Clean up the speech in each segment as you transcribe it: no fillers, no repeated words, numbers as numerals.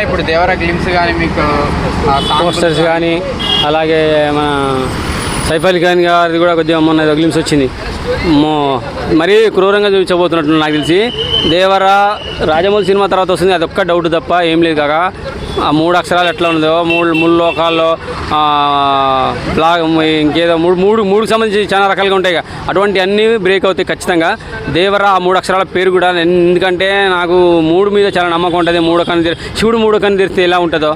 ఇప్పుడు దేవరా గ్లిమ్స్ కానీ మీకు పోస్టర్స్ కానీ అలాగే మన సైఫ్ అలీ ఖాన్ గారిది కూడా కొద్దిగా మొన్న గ్లిమ్స్ వచ్చింది. మరీ క్రూరంగా చూపించబోతున్నట్టు నాకు తెలిసి. దేవరా రాజమౌళి సినిమా తర్వాత వస్తుంది, అదొక్క డౌట్ తప్ప ఏం లేదు కాక. ఆ 3 అక్షరాలు ఎట్లా ఉందో, 3 లోకాల్లో బ్లాగ్ ఇంకేదో మూడుకి సంబంధించి చాలా రకాలుగా ఉంటాయి. అటువంటి అన్నీ బ్రేక్ అవుతాయి ఖచ్చితంగా. దేవరా ఆ 3 అక్షరాల పేరు కూడా, ఎందుకంటే నాకు 3 మీద చాలా నమ్మకం ఉంటుంది. శివుడు 3 కన్ను తెరిస్తే ఎలా ఉంటుందో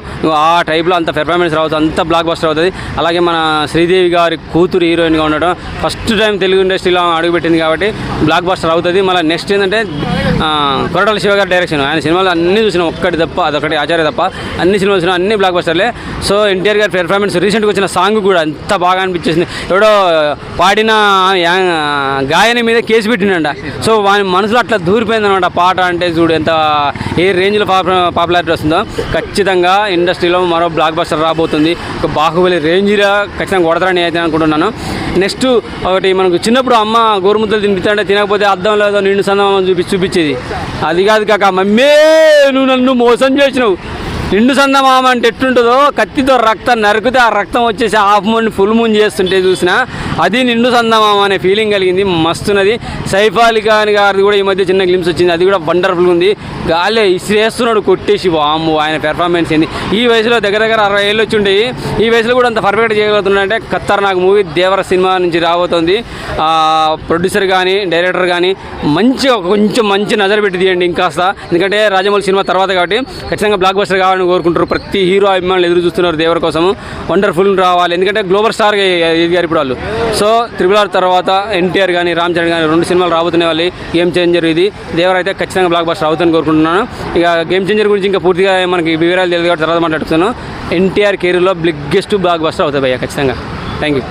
ఆ టైప్లో అంత పెర్ఫార్మెన్స్ రావుతుంది, అంత బ్లాక్ బస్టర్ అవుతుంది. అలాగే మన శ్రీదేవి గారి కూతురు హీరోయిన్గా ఉండడం, ఫస్ట్ టైం తెలుగు ఇండస్ట్రీలో అడుగుపెట్టింది కాబట్టి బ్లాక్ బస్టర్ అవుతుంది. మళ్ళీ నెక్స్ట్ ఏంటంటే కొరటాల శివ గారి డైరెక్షన్. ఆయన సినిమాలు అన్నీ చూసినాం, ఒక్కటి తప్ప అదొకటి ఆచార్య తప్ప అన్ని సినిమాలు చూసినా అన్ని బ్లాక్ బస్టర్లే. సో ఎన్టీఆర్ గారి పెర్ఫార్మెన్స్, రీసెంట్గా వచ్చిన సాంగ్ కూడా ఎంత బాగా అనిపించేసింది. ఎవడో పాడిన గాయని మీద కేసు పెట్టిండ. సో వాని మనసులో అట్లా దూరిపోయింది అనమాట. పాట అంటే చూడు ఎంత ఏ రేంజ్లో పాపులారిటీ వస్తుందో. ఖచ్చితంగా ఇండస్ట్రీలో మరో బ్లాక్ బస్టర్ రాబోతుంది. ఒక బాహుబలి రేంజ్లో ఖచ్చితంగా కొడతారని అయితే అనుకుంటున్నాను. నెక్స్ట్ ఒకటి మనకు చిన్నప్పుడు అమ్మ గోరుముద్దలు తినిపిస్తాంటే తినకపోతే అద్దం లేదో నిండు సందమని చూపించేది. అది కాదు కాక, మమ్మీ నువ్వు నన్ను మోసం చేసినావు, నిండు సందమామ అంటే ఎట్టుంటుందో, కత్తితో రక్తం నరికితే ఆ రక్తం వచ్చేసి హాఫ్ మూన్ ఫుల్ మూన్ చేస్తుంటే చూసిన అది నిండు సందమామ అనే ఫీలింగ్ కలిగింది. మస్తున్నది. సైఫ్ అలీ ఖాన్ గారిది కూడా ఈ మధ్య చిన్న గ్లిమ్స్ వచ్చింది, అది కూడా వండర్ఫుల్గా ఉంది. గాలే ఇసిరేస్తున్నాడు కొట్టేసి, వాము ఆయన పెర్ఫార్మెన్స్ ఏంది. ఈ వయసులో దగ్గర 60 ఏళ్ళు వచ్చి ఉండేవి, ఈ వయసులో కూడా అంత పర్ఫెక్ట్ చేయగలుగుతున్నాడంటే ఖతర్నాక్ మూవీ దేవర సినిమా నుంచి రాబోతుంది. ప్రొడ్యూసర్ కానీ డైరెక్టర్ కానీ మంచిగా కొంచెం మంచి నజర పెట్టి తీయండి ఇంకాస్త. ఎందుకంటే రాజమౌళి సినిమా తర్వాత కాబట్టి ఖచ్చితంగా బ్లాక్ బస్టర్ కావాలని కోరుకుంటారు. ప్రతి హీరో అభిమానులు ఎదురు చూస్తున్నారు దేవర కోసం. వండర్ఫుల్ రావాలి, ఎందుకంటే గ్లోబల్ స్టార్ ఎదిగారు ఇప్పుడు వాళ్ళు. సో RRR తర్వాత ఎన్టీఆర్ కానీ రామ్ చరణ్ కానీ 2 సినిమాలు రాబోతున్నాయి. వాళ్ళు గేమ్ చేంజర్ ఇది. దేవర అయితే ఖచ్చితంగా బ్లాక్ బస్టర్ అవుతుందని కోరుకుంటున్నాను. ఇక గేమ్ చేంజర్ గురించి ఇంకా పూర్తిగా మనకి వివరాలు తెలియదు కాబట్టి తర్వాత మాట్లాడుతున్నాను. ఎన్టీఆర్ కెరీర్లో బిగ్గెస్ట్ బ్లాక్ బస్టర్ అవుతుంది భయ్యా ఖచ్చితంగా. Thank you.